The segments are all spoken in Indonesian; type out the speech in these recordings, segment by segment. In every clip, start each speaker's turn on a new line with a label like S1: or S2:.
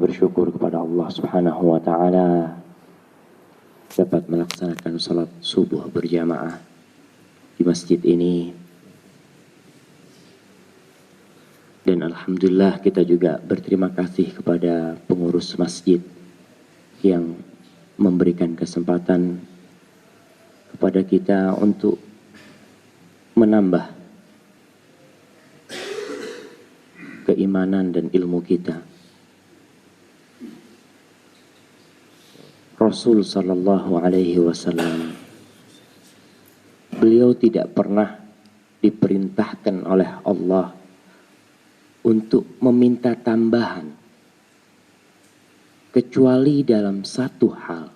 S1: bersyukur kepada Allah Subhanahu wa taala dapat melaksanakan salat subuh berjamaah di masjid ini. Dan alhamdulillah kita juga berterima kasih kepada pengurus masjid yang memberikan kesempatan kepada kita untuk menambah keimanan dan ilmu kita. Rasul sallallahu alaihi wasallam, beliau tidak pernah diperintahkan oleh Allah untuk meminta tambahan kecuali dalam satu hal.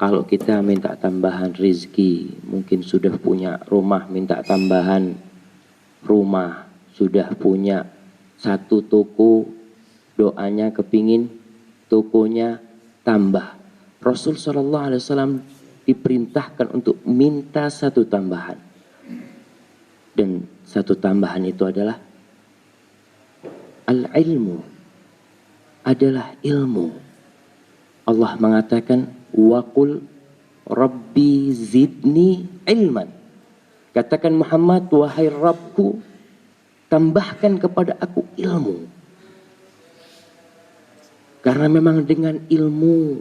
S1: Kalau kita minta tambahan rezeki, mungkin sudah punya rumah, minta tambahan rumah, sudah punya satu toko, doanya kepingin tokonya tambah. Rasul sallallahu alaihi wasallam diperintahkan untuk minta satu tambahan. Dan satu tambahan itu adalah al-ilmu, adalah ilmu. Allah mengatakan waqul rabbi zidni ilman. Katakan Muhammad, wahai Rabbku, tambahkan kepada aku ilmu. Karena memang dengan ilmu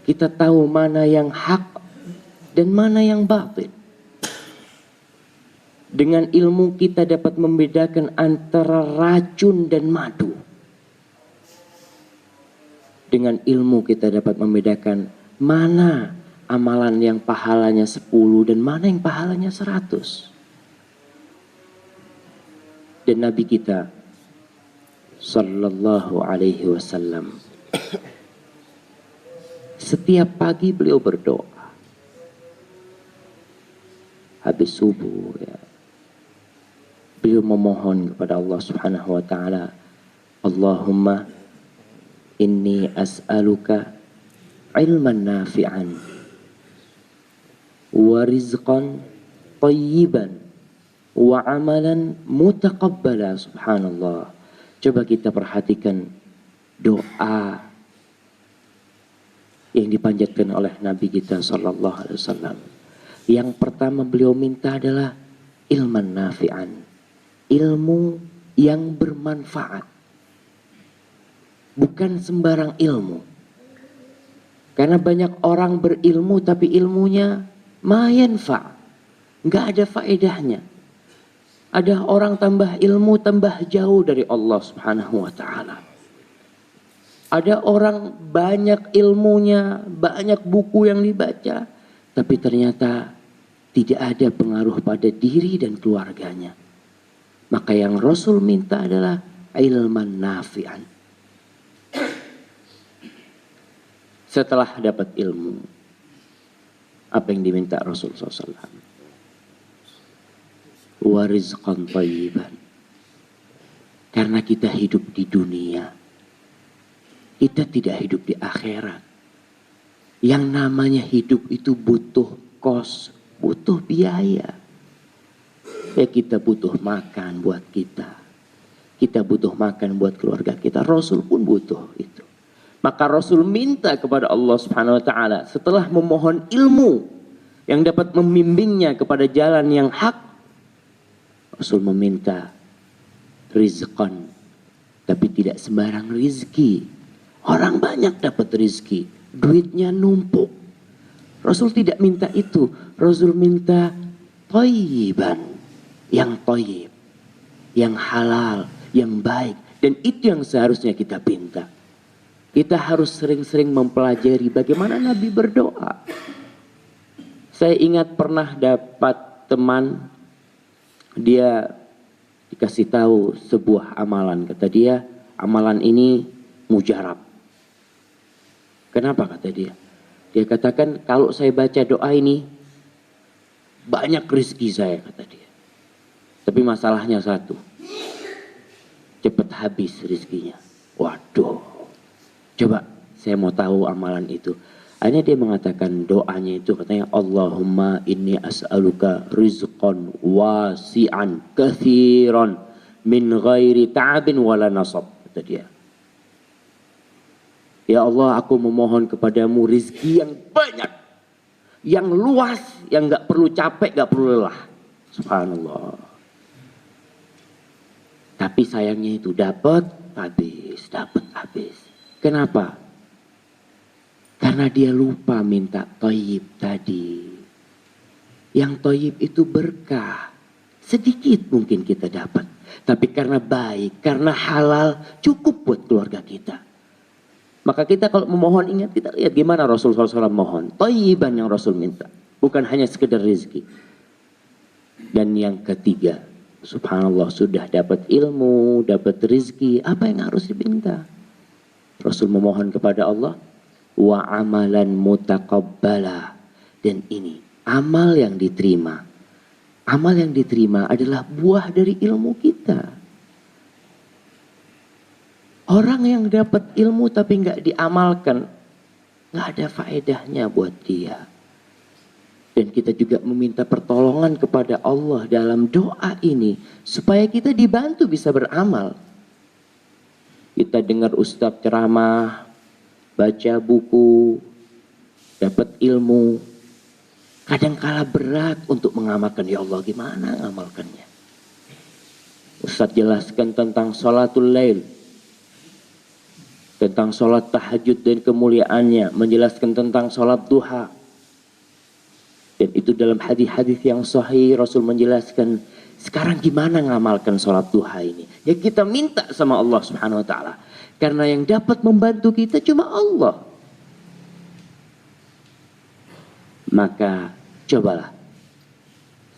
S1: kita tahu mana yang hak dan mana yang batil. Dengan ilmu kita dapat membedakan antara racun dan madu. Dengan ilmu kita dapat membedakan mana amalan yang pahalanya 10 dan mana yang pahalanya 100. Dan Nabi kita sallallahu alaihi wasallam, setiap pagi beliau berdoa. Habis subuh ya, beliau memohon kepada Allah Subhanahu wa taala, Allahumma inni as'aluka ilman nafi'an wa rizqan tayyiban wa amalan mutaqabbala. Subhanallah. Coba kita perhatikan doa yang dipanjatkan oleh Nabi kita sallallahu alaihi wasallam. Yang pertama beliau minta adalah ilman nafi'an, ilmu yang bermanfaat. Bukan sembarang ilmu. Karena banyak orang berilmu tapi ilmunya ma yanfa', enggak ada faedahnya. Ada orang tambah ilmu tambah jauh dari Allah Subhanahu wa taala. Ada orang banyak ilmunya, banyak buku yang dibaca, tapi ternyata tidak ada pengaruh pada diri dan keluarganya. Maka yang Rasul minta adalah ilman nafi'an. Setelah dapat ilmu, apa yang diminta Rasul SAW? Wa rizqan tayyiban. Karena kita hidup di dunia, kita tidak hidup di akhirat. Yang namanya hidup itu butuh kos, butuh biaya. Ya kita butuh makan buat kita. Kita butuh makan buat keluarga kita. Rasul pun butuh itu. Maka Rasul minta kepada Allah Subhanahu wa taala setelah memohon ilmu yang dapat membimbingnya kepada jalan yang hak. Rasul meminta rizqan, tapi tidak sembarang rizki. Orang banyak dapat rizki, duitnya numpuk. Rasul tidak minta itu. Rasul minta thayyiban, yang thayyib, yang halal, yang baik. Dan itu yang seharusnya kita pinta. Kita harus sering-sering mempelajari bagaimana Nabi berdoa. Saya ingat pernah dapat teman, dia dikasih tahu sebuah amalan. Kata dia, amalan ini mujarab. Kenapa kata dia? Dia katakan, kalau saya baca doa ini, banyak rezeki saya, kata dia. Tapi masalahnya satu, cepat habis rezekinya. Waduh. Coba saya mau tahu amalan itu. Akhirnya dia mengatakan doanya itu, katanya Allahumma inni as'aluka rizqan wasi'an kathiran min ghairi ta'abin wala nasab, kata dia. Ya Allah, aku memohon kepadamu rizki yang banyak, yang luas, yang gak perlu capek, gak perlu lelah. Subhanallah. Tapi sayangnya itu dapat habis. Kenapa? Karena dia lupa minta thayyib tadi. Yang thayyib itu berkah. Sedikit mungkin kita dapat. Tapi karena baik, karena halal, cukup buat keluarga kita. Maka kita kalau memohon, ingat, kita lihat gimana Rasulullah SAW mohon. Thayyiban yang Rasul minta. Bukan hanya sekedar rezeki. Dan yang ketiga, subhanallah, sudah dapat ilmu, dapat rezeki, apa yang harus diminta? Rasul memohon kepada Allah, wa amalan mutaqabbala. Dan ini, amal yang diterima. Amal yang diterima adalah buah dari ilmu kita. Orang yang dapat ilmu tapi nggak diamalkan, nggak ada faedahnya buat dia. Dan kita juga meminta pertolongan kepada Allah dalam doa ini supaya kita dibantu bisa beramal. Kita dengar ustadz ceramah, baca buku, dapat ilmu. Kadangkala berat untuk mengamalkan. Ya Allah, gimana ngamalkannya? Ustadz jelaskan tentang sholatul lail, tentang sholat tahajud dan kemuliaannya, menjelaskan tentang sholat duha. Dan itu dalam hadis-hadis yang sahih Rasul menjelaskan. Sekarang gimana ngamalkan sholat duha ini? Ya kita minta sama Allah Subhanahu wa taala. Karena yang dapat membantu kita cuma Allah. Maka cobalah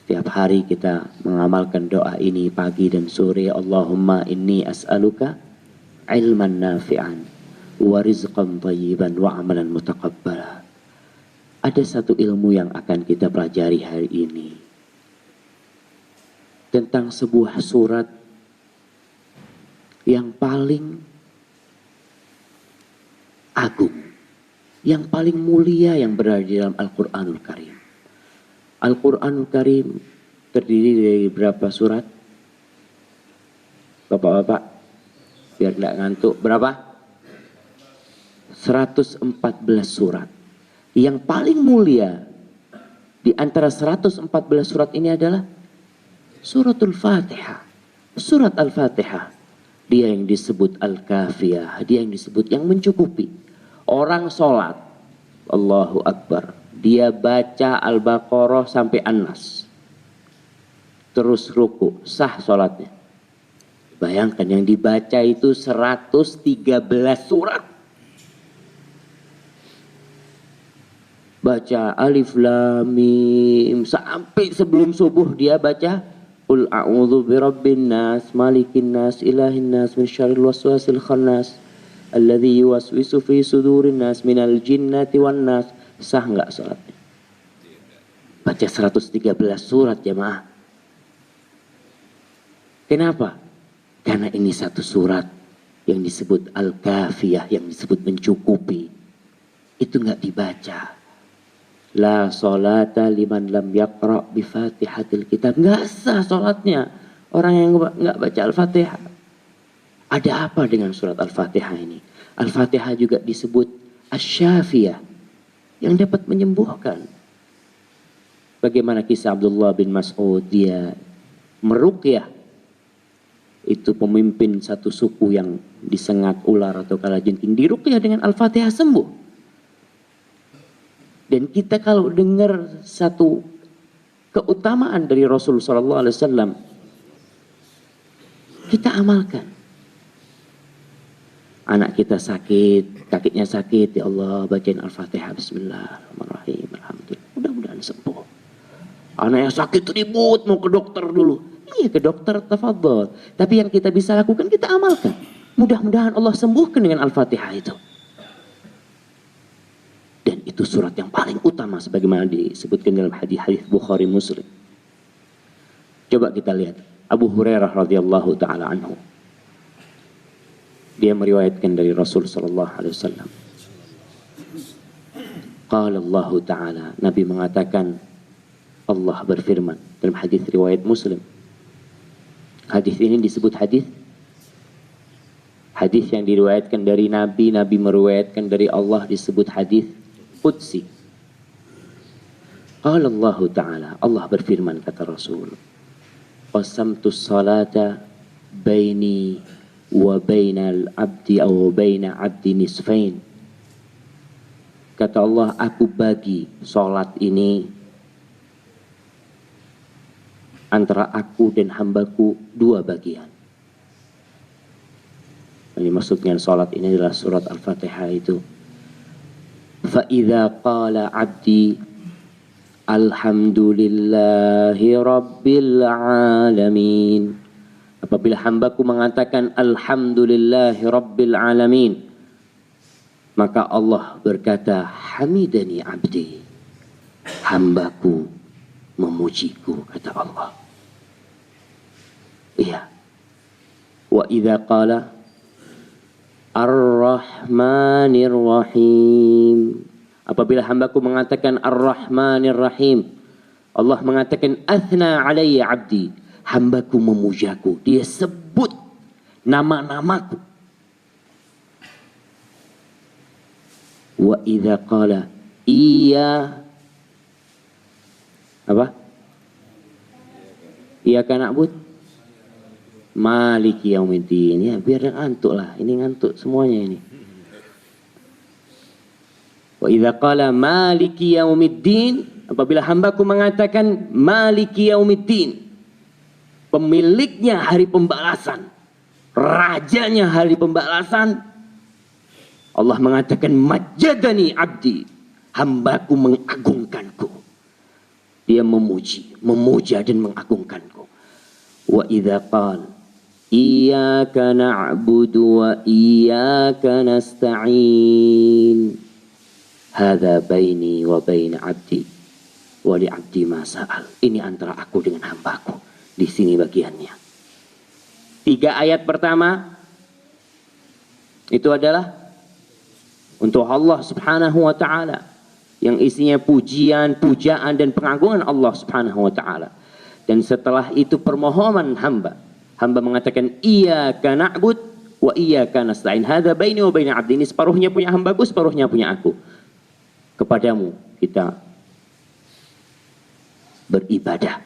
S1: setiap hari kita mengamalkan doa ini pagi dan sore. Allahumma inni as'aluka ilman nafi'an wa rizqan thayyiban wa amalan mutaqabbala. Ada satu ilmu yang akan kita pelajari hari ini tentang sebuah surat yang paling agung, yang paling mulia yang berada di dalam Al-Quranul Karim. Al-Quranul Karim terdiri dari berapa surat? Bapak-bapak, biar tidak ngantuk, berapa? 114 surat. Yang paling mulia di antara 114 surat ini adalah suratul Fatihah. Surat Al-Fatihah. Dia yang disebut Al-Kafiyah, dia yang disebut yang mencukupi. Orang sholat, Allahu Akbar, dia baca Al-Baqarah sampai An-Nas, terus ruku, sah sholatnya. Bayangkan yang dibaca itu 113 surat. Baca Alif Lam Mim sampai sebelum subuh dia baca Qul a'udzu birabbin nas, malikin nas, ilahin nas, min syarril waswasil khannas, alladzi yuwaswisu fi sudurin nas minal jinnati wan nas. Sah enggak salatnya? Baca 113 surat jemaah. Kenapa? Karena ini satu surat yang disebut Al-Kafiyah, yang disebut mencukupi. Itu enggak dibaca. La sholata liman lam yaqra bi Fatihatil Kitab. Enggak sah salatnya orang yang enggak baca Al-Fatihah. Ada apa dengan surat Al-Fatihah ini? Al-Fatihah juga disebut Asy-Syafiyah, yang dapat menyembuhkan. Bagaimana kisah Abdullah bin Mas'ud, dia meruqyah. Itu pemimpin satu suku yang disengat ular atau kalajengking, diruqyah dengan Al-Fatihah sembuh. Dan kita kalau dengar satu keutamaan dari Rasul sallallahu alaihi wasallam, kita amalkan. Anak kita sakit, kakinya sakit, ya Allah bacain Al-Fatihah, bismillahirrahmanirrahim, alhamdulillah, mudah-mudahan sembuh. Anak yang sakit ribut mau ke dokter dulu. Iya, ke dokter, tafadhol. Tapi yang kita bisa lakukan, kita amalkan. Mudah-mudahan Allah sembuhkan dengan Al-Fatihah itu. Dan itu surat yang paling utama sebagaimana disebutkan dalam hadis-hadis Bukhari Muslim. Coba kita lihat Abu Hurairah radhiyallahu taala anhu. Dia meriwayatkan dari Rasul sallallahu alaihi wasallam. Qala Allah taala, Nabi mengatakan, Allah berfirman dalam hadis riwayat Muslim, Hadis ini disebut hadis yang diriwayatkan dari Nabi, Nabi meriwayatkan dari Allah, disebut hadis qudsi. Qala Allah Ta'ala, Allah berfirman, kata Rasul, qasamtu salata baini wa bainal abdi aw baina abdi nisfain. Kata Allah, aku bagi salat ini antara aku dan hambaku dua bagian. Yang maksudnya salat ini adalah surat Al-Fatihah itu. Fa idza qala 'abdi alhamdulillahi rabbil alamin. Apabila hambaku mengatakan alhamdulillahi rabbil alamin, maka Allah berkata, hamidani 'abdi. Hambaku memujiku, kata Allah. Iya. Wa idza qala Ar-Rahmanir Rahim. Apabila hambaku mengatakan Ar-Rahmanir Rahim, Allah mengatakan athna alayya abdi. Hambaku memujaku. Dia sebut nama-namaku. Wa idza qala iya apa? Iyyaka na'bud Maliki yaumiddin. Ya, biar ngantuk lah. Ini ngantuk semuanya ini. Wa idza qala maliki yaumiddin, apabila hambaku mengatakan maliki yaumiddin, pemiliknya hari pembalasan, rajanya hari pembalasan, Allah mengatakan majjadani abdi. Hambaku mengagungkanku. Dia memuji, memuja dan mengagungkanku. Wa idza qala iyyaka na'budu wa iyyaka nasta'in. Hadza baini wa baina 'abdi wa li 'abdi ma sa'al. Ini antara aku dengan hambaku. Di sini bagiannya. 3 ayat pertama itu adalah untuk Allah Subhanahu wa taala, yang isinya pujian, pujaan dan pengagungan Allah Subhanahu wa taala. Dan setelah itu permohonan hamba. Hamba mengatakan iyyaka na'bud wa iyyaka nasta'in. Hadza baini wa baina 'abdi. Ini separuhnya punya hambaku, separuhnya punya aku. Kepadamu kita beribadah.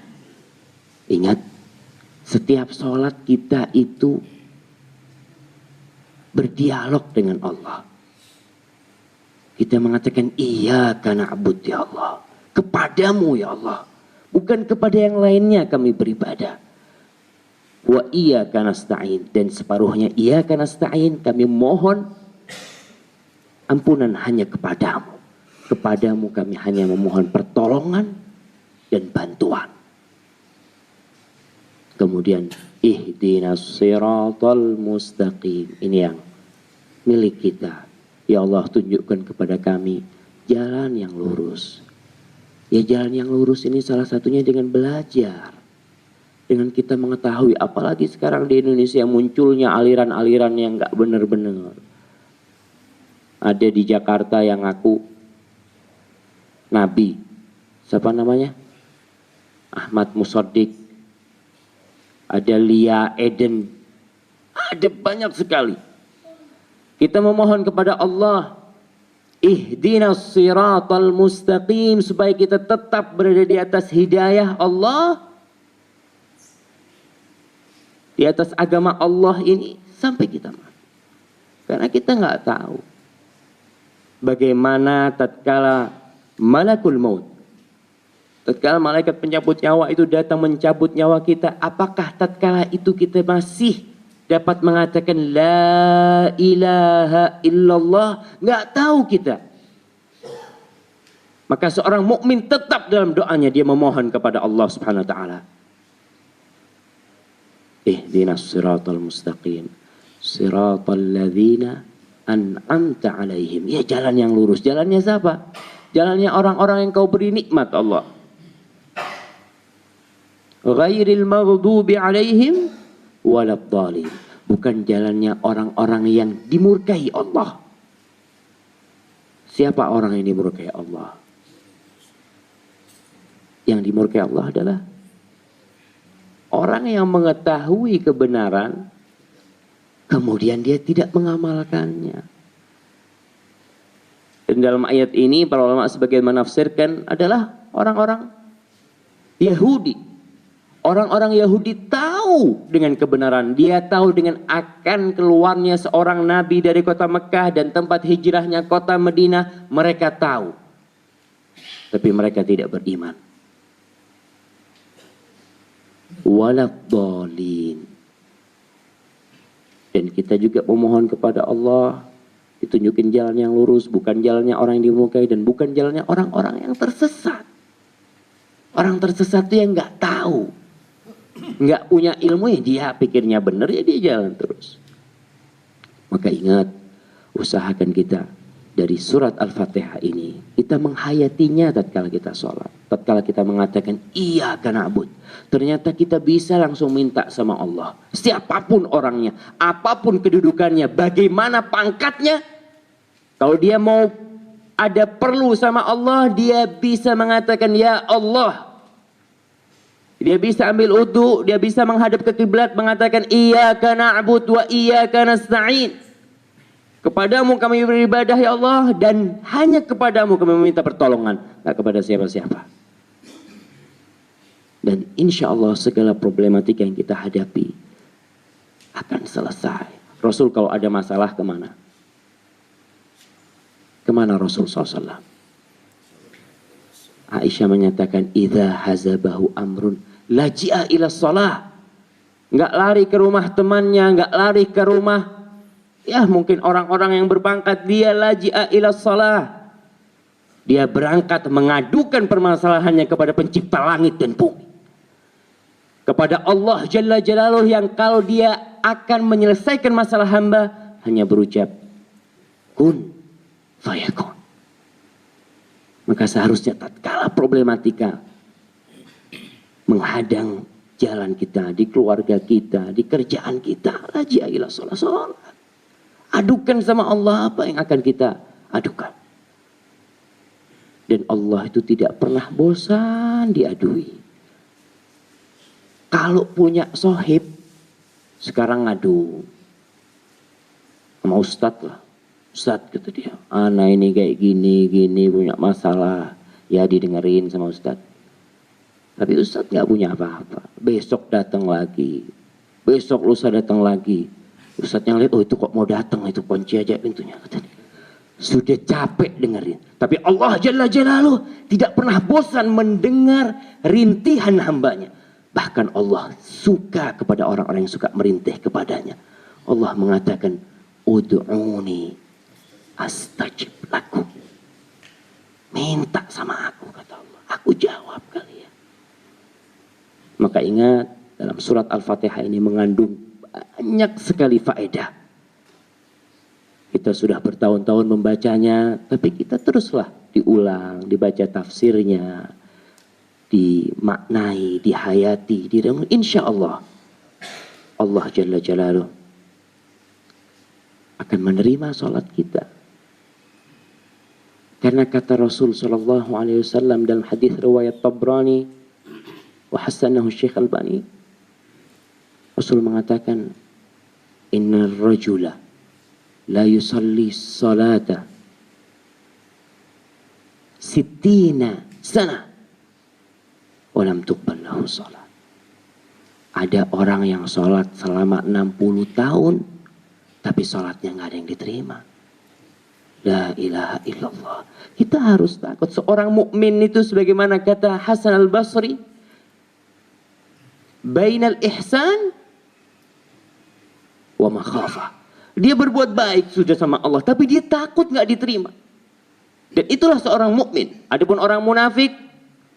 S1: Ingat, setiap sholat kita itu berdialog dengan Allah. Kita mengatakan iyyaka na'bud ya Allah. Kepadamu ya Allah. Bukan kepada yang lainnya kami beribadah. Wa iyyaka nasta'in. Dan separuhnya iyyaka nasta'in, kami mohon ampunan hanya kepadamu. Kepadamu kami hanya memohon pertolongan dan bantuan. Kemudian ihdinas siratal mustaqim. Ini yang milik kita. Ya Allah, tunjukkan kepada kami jalan yang lurus. Ya, jalan yang lurus ini salah satunya dengan belajar. Dengan kita mengetahui, apalagi sekarang di Indonesia munculnya aliran-aliran yang gak benar-benar. Ada di Jakarta yang ngaku Nabi. Siapa namanya? Ahmad Musaddiq. Ada Lia Eden. Ada banyak sekali. Kita memohon kepada Allah, ihdinas siratal mustaqim, supaya kita tetap berada di atas hidayah Allah, di atas agama Allah ini sampai kita mati. Karena kita nggak tahu bagaimana tatkala malakul maut, tatkala malaikat pencabut nyawa itu datang mencabut nyawa kita, apakah tatkala itu kita masih dapat mengatakan la ilaha illallah? Nggak tahu kita. Maka seorang mukmin tetap dalam doanya dia memohon kepada Allah Subhanahu wa taala. Ihdinas siratal mustaqim, siratal ladzina an'amta alaihim. Ya, jalan yang lurus. Jalannya siapa? Jalannya orang-orang yang kau beri nikmat Allah. Ghairil maghdubi alaihim waladhdallin. Bukan jalannya orang-orang yang dimurkai Allah. Siapa orang yang dimurkai Allah? Yang dimurkai Allah adalah Orang yang mengetahui kebenaran, kemudian dia tidak mengamalkannya. Dan dalam ayat ini para ulama sebagian menafsirkan adalah orang-orang Yahudi. Orang-orang Yahudi tahu dengan kebenaran. Dia tahu dengan akan keluarnya seorang nabi dari kota Mekah dan tempat hijrahnya kota Madinah. Mereka tahu. Tapi mereka tidak beriman. Waladhdallin. Dan kita juga memohon kepada Allah ditunjukin jalan yang lurus, bukan jalannya orang yang dimurkai dan bukan jalannya orang-orang yang tersesat. Orang tersesat itu yang nggak tahu, nggak punya ilmu, ya dia pikirnya benar, ya dia jalan terus. Maka ingat, usahakan kita dari surat Al-Fatihah ini, kita menghayatinya tatkala kita sholat. Tatkala kita mengatakan, iyyaka na'bud. Ternyata kita bisa langsung minta sama Allah. Siapapun orangnya, apapun kedudukannya, bagaimana pangkatnya. Kalau dia mau ada perlu sama Allah, dia bisa mengatakan, ya Allah. Dia bisa ambil wudu, dia bisa menghadap ke kiblat, mengatakan, iyyaka na'bud wa iyyaka nasta'in. Kepadamu kami beribadah ya Allah, dan hanya kepadamu kami meminta pertolongan, tak kepada siapa-siapa. Dan insya Allah segala problematika yang kita hadapi akan selesai. Rasul kalau ada masalah kemana? Kemana Rasul SAW? Aisyah menyatakan, idza hazabahu amrun laji'a ila shalah. Enggak lari ke rumah temannya, enggak lari ke rumah, ya mungkin orang-orang yang berpangkat, dia laji'a ila shalah. Dia berangkat mengadukan permasalahannya kepada pencipta langit dan bumi. Kepada Allah Jalla Jalaluh yang kalau dia akan menyelesaikan masalah hamba hanya berucap kun fayakun. Maka seharusnya tatkala problematika menghadang jalan kita, di keluarga kita, di kerjaan kita, laji'a ila shalah, sholat. Adukan sama Allah apa yang akan kita adukan. Dan Allah itu tidak pernah bosan diadui. Kalau punya sohib, sekarang ngadu sama ustadz lah. Ustadz kata dia, anak ini kayak gini punya masalah. Ya didengerin sama ustadz. Tapi ustadz gak punya apa-apa. Besok datang lagi. Besok lusa datang lagi. Ustadz yang lihat, oh itu kok mau datang, itu kunci aja pintunya. Sudah capek dengerin. Tapi Allah Jalla Jalaluh tidak pernah bosan mendengar rintihan hambanya. Bahkan Allah suka kepada orang-orang yang suka merintih kepadanya. Allah mengatakan, ud'uni astajib lakum. Minta sama aku, kata Allah. Aku jawab kalian. Maka ingat, dalam surat Al-Fatihah ini mengandung banyak sekali faedah. Kita sudah bertahun-tahun membacanya, tapi kita teruslah diulang, dibaca tafsirnya, dimaknai, dihayati, direnung. Insya Allah, Allah Jalla Jalaluh akan menerima sholat kita. Karena kata Rasul Sallallahu Alaihi Wasallam dalam hadis riwayat Tabrani, wa hasanahu Syekh Albani, Rasul mengatakan, Inna rajula la yusalli salata sittina sana walam tuqbal lahu salat. Ada orang yang sholat selama 60 tahun tapi sholatnya nggak ada yang diterima. La ilaha illallah. Kita harus takut. Seorang mukmin itu sebagaimana kata Hasan al-Basri, bainal ihsan wa makhafah. Dia berbuat baik sudah sama Allah, tapi dia takut nggak diterima. Dan itulah seorang mukmin. Adapun orang munafik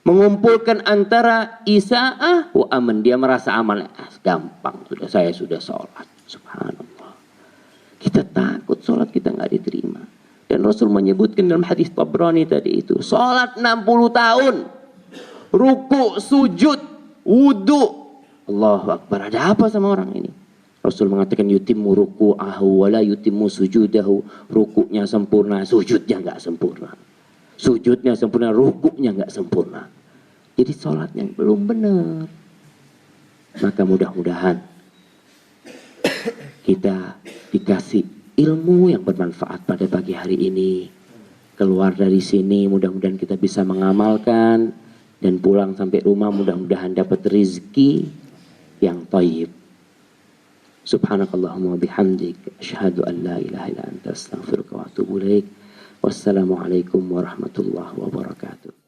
S1: mengumpulkan antara isa'ah wa aman. Dia merasa aman. Gampang, saya sudah sholat. Subhanallah. Kita takut sholat kita nggak diterima. Dan Rasul menyebutkan dalam hadis Tabrani tadi itu, sholat 60 tahun, ruku, sujud, wudu. Allahu Akbar. Ada apa sama orang ini? Rasul mengatakan yutimmu ruku'ahu wala yutimmu sujudahu. Rukuknya sempurna, sujudnya nggak sempurna. Sujudnya sempurna, rukuknya nggak sempurna. Jadi sholatnya belum benar. Maka mudah-mudahan kita dikasih ilmu yang bermanfaat pada pagi hari ini. Keluar dari sini mudah-mudahan kita bisa mengamalkan, dan pulang sampai rumah mudah-mudahan dapat rezeki yang thayyib. Subhanakallahumma bihamdik asyhadu an la ilaha illa anta astaghfiruka wa atubu ilaik. Wassalamualaikum warahmatullahi wabarakatuh.